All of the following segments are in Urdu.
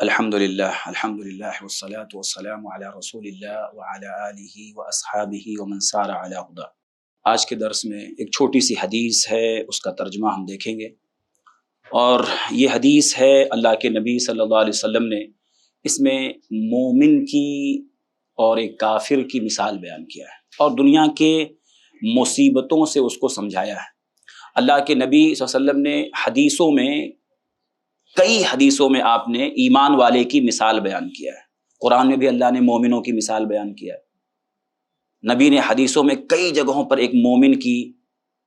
الحمدللہ والصلاة والسلام علی رسول اللہ وعلی آلہ واصحابہ ومن سار علی ہدیہ۔ آج کے درس میں ایک چھوٹی سی حدیث ہے، اس کا ترجمہ ہم دیکھیں گے، اور یہ حدیث ہے اللہ کے نبی صلی اللہ علیہ وسلم نے اس میں مومن کی اور ایک کافر کی مثال بیان کیا ہے اور دنیا کے مصیبتوں سے اس کو سمجھایا ہے۔ اللہ کے نبی صلی اللہ علیہ وسلم نے حدیثوں میں کئی حدیثوں میں آپ نے ایمان والے کی مثال بیان کیا ہے۔ قرآن میں بھی اللہ نے مومنوں کی مثال بیان کیا ہے، نبی نے حدیثوں میں کئی جگہوں پر ایک مومن کی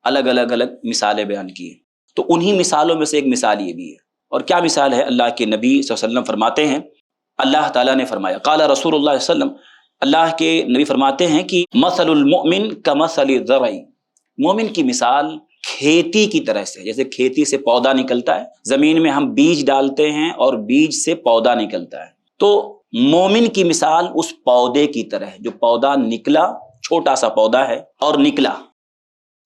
الگ الگ مثالیں بیان کی ہیں۔ تو انہی مثالوں میں سے ایک مثال یہ بھی ہے، اور کیا مثال ہے؟ اللہ کے نبی صلی اللہ علیہ وسلم فرماتے ہیں، اللہ تعالیٰ نے فرمایا، قال رسول اللہ صلی اللہ علیہ وسلم، اللہ کے نبی فرماتے ہیں کہ مثل المؤمن کمثل الزرع، مومن کی مثال کھیتی کی طرح سے، جیسے کھیتی سے پودا نکلتا ہے، زمین میں ہم بیج ڈالتے ہیں اور بیج سے پودا نکلتا ہے، تو مومن کی مثال اس پودے کی طرح ہے جو پودا نکلا، چھوٹا سا پودا ہے اور نکلا۔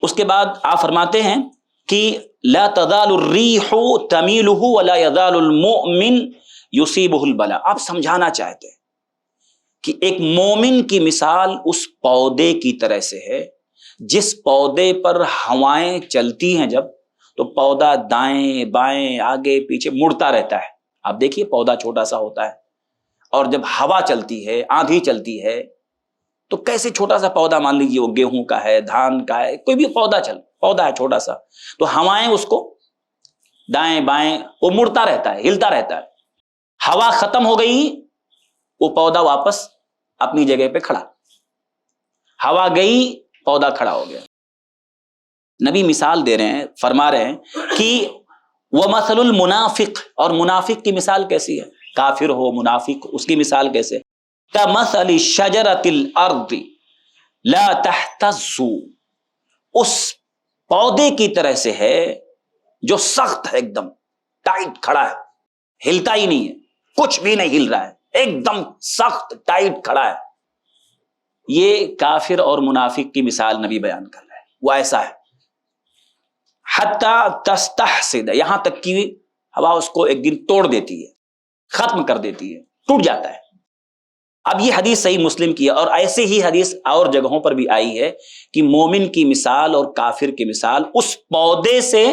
اس کے بعد آپ فرماتے ہیں کہ لا تزال الریح تمیلہ ولا یزال المؤمن یصیبہ البلاء۔ آپ سمجھانا چاہتے ہیں کہ ایک مومن کی مثال اس پودے کی طرح سے ہے جس پودے پر ہوائیں چلتی ہیں جب، تو پودا دائیں بائیں آگے پیچھے مڑتا رہتا ہے۔ آپ دیکھیے پودا چھوٹا سا ہوتا ہے، اور جب ہوا چلتی ہے، آندھی چلتی ہے، تو کیسے چھوٹا سا پودا، مان لیجیے وہ گیہوں کا ہے، دھان کا ہے، کوئی بھی پودا ہے چھوٹا سا، تو ہوائیں اس کو دائیں بائیں وہ مڑتا رہتا ہے، ہلتا رہتا ہے۔ ہوا ختم ہو گئی، وہ پودا واپس اپنی جگہ پہ کھڑا، ہوا گئی، پودا کھڑا ہو گیا۔ نبی مثال دے رہے ہیں، فرما رہے ہیں کہ وَمَثَلُ الْمُنَافِقِ، اور منافق کی مثال کیسی ہے؟ کافر ہو منافق، اس کی مثال کیسے؟ كَمَثَلِ شَجَرَةِ الْأَرْضِ لَا تَهْتَزُّ، اس پودے کی طرح سے ہے جو سخت ہے، ایک دم ٹائٹ کھڑا ہے، ہلتا ہی نہیں ہے، کچھ بھی نہیں ہل رہا ہے، ایک دم سخت ٹائٹ کھڑا ہے۔ یہ کافر اور منافق کی مثال نبی بیان کر رہے ہیں، وہ ایسا ہے۔ حتی تستحسد، یہاں تک کہ ہوا اس کو ایک دن توڑ دیتی ہے، ختم کر دیتی ہے، ٹوٹ جاتا ہے۔ اب یہ حدیث صحیح مسلم کی ہے، اور ایسے ہی حدیث اور جگہوں پر بھی آئی ہے کہ مومن کی مثال اور کافر کی مثال اس پودے سے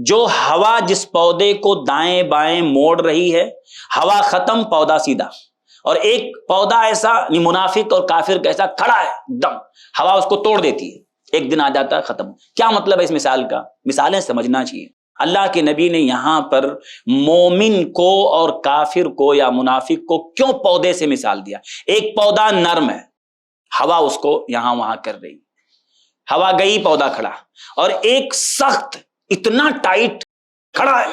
جو ہوا جس پودے کو دائیں بائیں موڑ رہی ہے، ہوا ختم، پودا سیدھا، اور ایک پودا ایسا منافق اور کافر کیسا کھڑا ہے، دم ہوا اس کو توڑ دیتی ہے، ایک دن آ جاتا ہے، ختم۔ کیا مطلب ہے اس مثال کا؟ مثالیں سمجھنا چاہیے۔ اللہ کے نبی نے یہاں پر مومن کو اور کافر کو یا منافق کو کیوں پودے سے مثال دیا؟ ایک پودا نرم ہے، ہوا اس کو یہاں وہاں کر رہی، ہوا گئی، پودا کھڑا، اور ایک سخت اتنا ٹائٹ کھڑا ہے،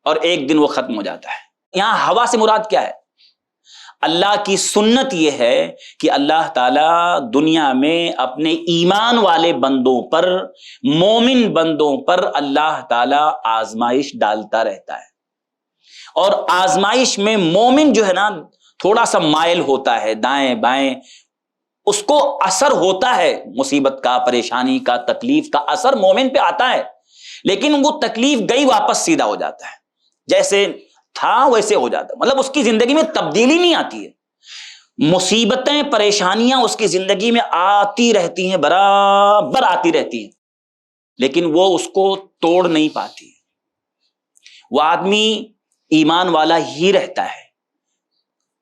اور ایک دن وہ ختم ہو جاتا ہے۔ یہاں ہوا سے مراد کیا ہے؟ اللہ کی سنت یہ ہے کہ اللہ تعالیٰ دنیا میں اپنے ایمان والے بندوں پر، مومن بندوں پر اللہ تعالیٰ آزمائش ڈالتا رہتا ہے، اور آزمائش میں مومن جو ہے نا تھوڑا سا مائل ہوتا ہے دائیں بائیں، اس کو اثر ہوتا ہے مصیبت کا، پریشانی کا، تکلیف کا اثر مومن پہ آتا ہے، لیکن وہ تکلیف گئی واپس سیدھا ہو جاتا ہے، جیسے تھا ویسے ہو جاتا ہے، مطلب اس کی زندگی میں تبدیلی نہیں آتی ہے۔ مصیبتیں پریشانیاں اس کی زندگی میں آتی رہتی ہیں، برابر آتی رہتی ہیں، لیکن وہ اس کو توڑ نہیں پاتی۔ وہ آدمی ایمان والا ہی رہتا ہے،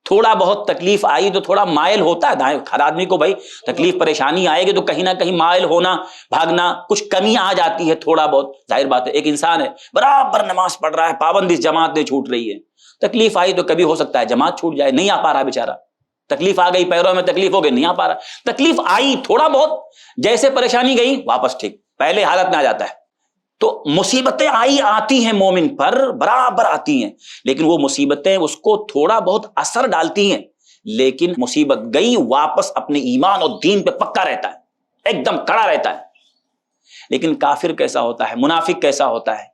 تھوڑا بہت تکلیف آئی تو تھوڑا مائل ہوتا ہے دائیں، ہر آدمی کو بھائی تکلیف پریشانی آئے گی تو کہیں نہ کہیں مائل ہونا، بھاگنا، کچھ کمی آ جاتی ہے، تھوڑا بہت، ظاہر بات ہے۔ ایک انسان ہے برابر نماز پڑھ رہا ہے، پابندی جماعت نہیں چھوٹ رہی ہے، تکلیف آئی تو کبھی ہو سکتا ہے جماعت چھوٹ جائے، نہیں آ پا رہا بیچارہ، تکلیف آ گئی، پیروں میں تکلیف ہو گئی، نہیں آ پا رہا، تکلیف آئی تھوڑا بہت، جیسے پریشانی گئی واپس ٹھیک پہلے حالت میں آ جاتا ہے۔ تو مصیبتیں آتی ہیں مومن پر، برابر آتی ہیں، لیکن وہ مصیبتیں اس کو تھوڑا بہت اثر ڈالتی ہیں، لیکن مصیبت گئی واپس اپنے ایمان اور دین پہ پکا رہتا ہے، ایک دم کڑا رہتا ہے۔ لیکن کافر کیسا ہوتا ہے، منافق کیسا ہوتا ہے؟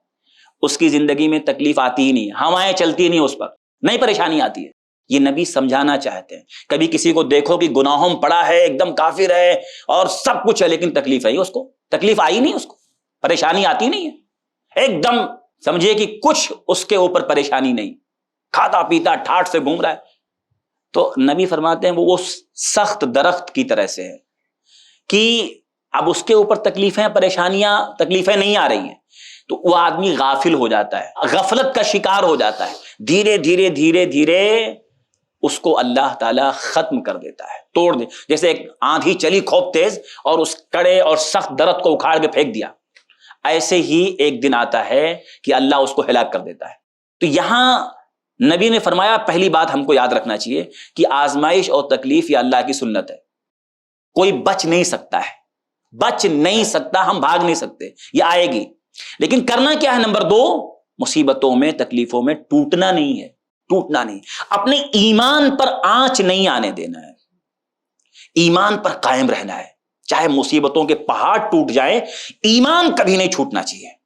اس کی زندگی میں تکلیف آتی ہی نہیں، ہوائیں چلتی نہیں، اس پر نہیں پریشانی آتی ہے۔ یہ نبی سمجھانا چاہتے ہیں۔ کبھی کسی کو دیکھو کہ گناہوں میں پڑا ہے، ایک دم کافر ہے اور سب کچھ ہے، لیکن تکلیف ہے، اس کو تکلیف آئی نہیں، اس کو پریشانی آتی نہیں ہے، ایک دم سمجھیے کہ کچھ اس کے اوپر پریشانی نہیں، کھاتا پیتا ٹھاٹ سے گھوم رہا ہے. تو نبی فرماتے ہیں وہ سخت درخت کی طرح سے ہے کہ اب اس کے اوپر تکلیفیں پریشانیاں تکلیفیں نہیں آ رہی ہیں تو وہ آدمی غافل ہو جاتا ہے, غفلت کا شکار ہو جاتا ہے. دھیرے دھیرے دھیرے دھیرے اس کو اللہ تعالیٰ ختم کر دیتا ہے, توڑ دے. جیسے ایک آندھی چلی خوب تیز اور اس کڑے اور سخت درخت کو اکھاڑ کے پھینک دیا, ایسے ہی ایک دن آتا ہے کہ اللہ اس کو ہلاک کر دیتا ہے. تو یہاں نبی نے فرمایا پہلی بات ہم کو یاد رکھنا چاہیے کہ آزمائش اور تکلیف یہ اللہ کی سنت ہے, کوئی بچ نہیں سکتا ہے, بچ نہیں سکتا, ہم بھاگ نہیں سکتے, یہ آئے گی. لیکن کرنا کیا ہے؟ نمبر 2, مصیبتوں میں تکلیفوں میں ٹوٹنا نہیں ہے, ٹوٹنا نہیں, اپنے ایمان پر آنچ نہیں آنے دینا ہے, ایمان پر قائم رہنا ہے. چاہے مصیبتوں کے پہاڑ ٹوٹ جائیں, ایمان کبھی نہیں چھوٹنا چاہیے.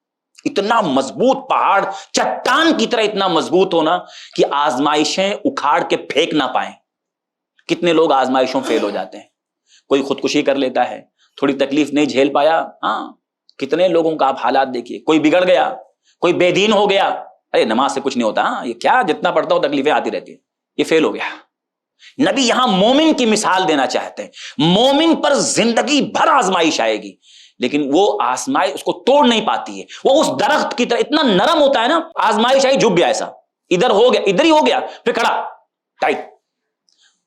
اتنا مضبوط پہاڑ, چٹان کی طرح اتنا مضبوط ہونا کہ آزمائشیں اکھاڑ کے پھینک نہ پائیں. کتنے لوگ آزمائشوں فیل ہو جاتے ہیں, کوئی خودکشی کر لیتا ہے, تھوڑی تکلیف نہیں جھیل پایا. ہاں, کتنے لوگوں کا آپ حالات دیکھیے, کوئی بگڑ گیا, کوئی بے دین ہو گیا, ارے نماز سے کچھ نہیں ہوتا, ہاں یہ کیا جتنا پڑھتا ہو تکلیفیں آتی رہتی ہیں, یہ فیل ہو گیا. نبی یہاں مومن کی مثال دینا چاہتے ہیں. مومن پر زندگی بھر آزمائش آئے گی لیکن وہ آزمائش اس کو توڑ نہیں پاتی ہے. وہ اس درخت کی طرح اتنا نرم ہوتا ہے نا, آزمائش آئی جھک گیا, ایسا ادھر ہو گیا, ادھر ہی ہو گیا, پھر کھڑا ٹائٹ,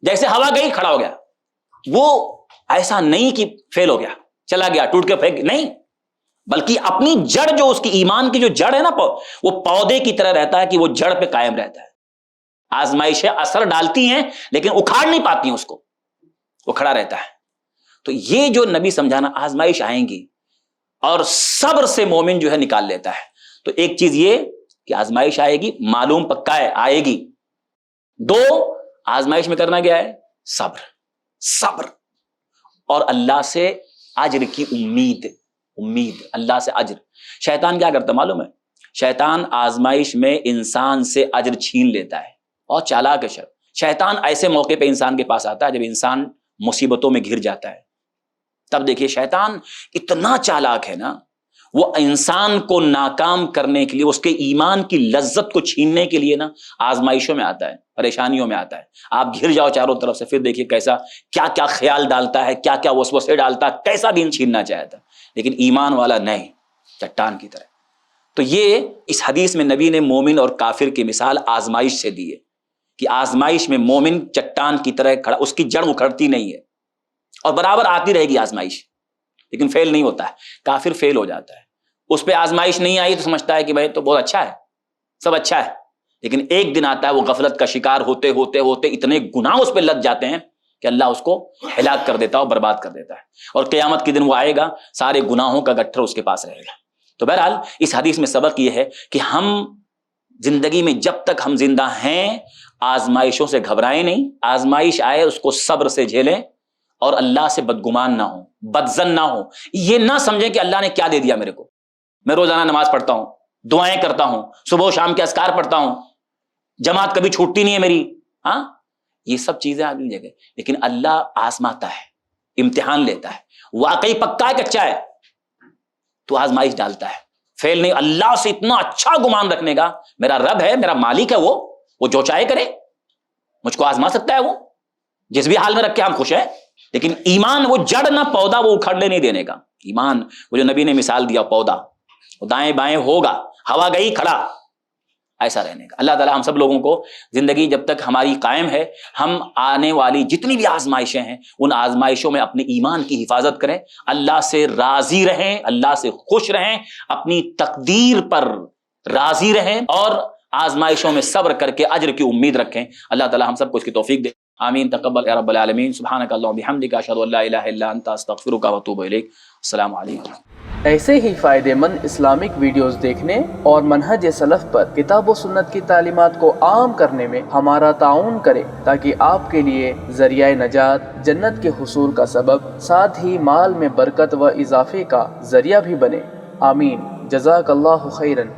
جیسے ہوا گئی کھڑا ہو گیا. وہ ایسا نہیں کہ فیل ہو گیا, چلا گیا, ٹوٹ کے پھینک, نہیں, بلکہ اپنی جڑ جو اس کی ایمان کی جو جڑ ہے نا, وہ پودے کی طرح رہتا ہے کہ وہ جڑ پہ قائم رہتا ہے. آزمائشیں اثر ڈالتی ہیں لیکن اکھاڑ نہیں پاتی ہیں اس کو, وہ کھڑا رہتا ہے. تو یہ جو نبی سمجھانا, آزمائش آئیں گی اور صبر سے مومن جو ہے نکال لیتا ہے. تو ایک چیز یہ کہ آزمائش آئے گی, معلوم پکا ہے آئے گی. 2, آزمائش میں کرنا کیا ہے؟ صبر, صبر اور اللہ سے اجر کی امید, اللہ سے اجر. شیطان کیا کرتا معلوم ہے؟ شیطان آزمائش میں انسان سے اجر چھین لیتا ہے, اور چالاک ہے شیطان. ایسے موقع پہ انسان کے پاس آتا ہے جب انسان مصیبتوں میں گھر جاتا ہے, تب دیکھیے شیطان اتنا چالاک ہے نا, وہ انسان کو ناکام کرنے کے لیے, اس کے ایمان کی لذت کو چھیننے کے لیے نا آزمائشوں میں آتا ہے, پریشانیوں میں آتا ہے. آپ گھر جاؤ چاروں طرف سے, پھر دیکھیے کیسا کیا کیا خیال ڈالتا ہے, کیا کیا وسوسے ڈالتا ہے, کیسا دین چھیننا چاہتا ہے. لیکن ایمان والا نہیں, چٹان کی طرح. تو یہ اس حدیث میں نبی نے مومن اور کافر کی مثال آزمائش سے دی ہے کہ آزمائش میں مومن چٹان کی طرح کھڑا, اس کی جڑ اکھڑتی نہیں ہے اور برابر آتی رہے گی آزمائش, لیکن فیل نہیں ہوتا ہے. کافر فیل ہو جاتا ہے, اس پہ آزمائش نہیں آئی تو سمجھتا ہے کہ بھائی تو بہت اچھا ہے, سب اچھا ہے, لیکن ایک دن آتا ہے وہ غفلت کا شکار ہوتے ہوتے ہوتے اتنے گناہ اس پہ لگ جاتے ہیں کہ اللہ اس کو ہلاک کر دیتا ہے اور برباد کر دیتا ہے. اور قیامت کے دن وہ آئے گا, سارے گناہوں کا گٹھر اس کے پاس رہے گا. تو بہرحال اس حدیث میں سبق یہ ہے کہ ہم زندگی میں جب تک ہم زندہ ہیں آزمائشوں سے گھبرائیں نہیں, آزمائش آئے اس کو صبر سے جھیلیں اور اللہ سے بدگمان نہ ہوں, بدظن نہ ہوں. یہ نہ سمجھیں کہ اللہ نے کیا دے دیا میرے کو, میں روزانہ نماز پڑھتا ہوں, دعائیں کرتا ہوں, صبح و شام کے اذکار پڑھتا ہوں, جماعت کبھی چھوٹتی نہیں ہے میری. ہاں, یہ سب چیزیں آدمی جگہ, لیکن اللہ آزماتا ہے, امتحان لیتا ہے. واقعی پکا ہے کچا ہے تو آزمائش ڈالتا ہے, فیل نہیں. اللہ سے اتنا اچھا گمان رکھنے کا, میرا رب ہے, میرا مالک ہے, وہ جو چاہے کرے, مجھ کو آزما سکتا ہے, وہ جس بھی حال میں رکھے ہم خوش ہیں. لیکن ایمان وہ جڑ نہ پودا, وہ اکھڑنے نہیں دینے کا. ایمان وہ جو نبی نے مثال دیا, پودا وہ دائیں بائیں ہوگا, ہوا گئی کھڑا, ایسا رہنے کا. اللہ تعالی ہم سب لوگوں کو زندگی جب تک ہماری قائم ہے, ہم آنے والی جتنی بھی آزمائشیں ہیں ان آزمائشوں میں اپنے ایمان کی حفاظت کریں, اللہ سے راضی رہیں, اللہ سے خوش رہیں, اپنی تقدیر پر راضی رہیں اور آزمائشوں میں صبر کر کے اجر کی امید رکھیں. اللہ تعالی ہم سب کو اس کی توفیق دے. آمین. تقبل یا رب العالمین. سبحانک اللہم بحمدک, اشہد ان لا الہ الا انت, استغفرک و اتوب الیک. السلام علیکم. ایسے ہی فائدہ مند اسلامک ویڈیوز دیکھنے اور منہج سلف پر کتاب و سنت کی تعلیمات کو عام کرنے میں ہمارا تعاون کریں تاکہ آپ کے لیے ذریعہ نجات, جنت کے حصول کا سبب, ساتھ ہی مال میں برکت و اضافے کا ذریعہ بھی بنے. آمین. جزاک اللہ خیرن.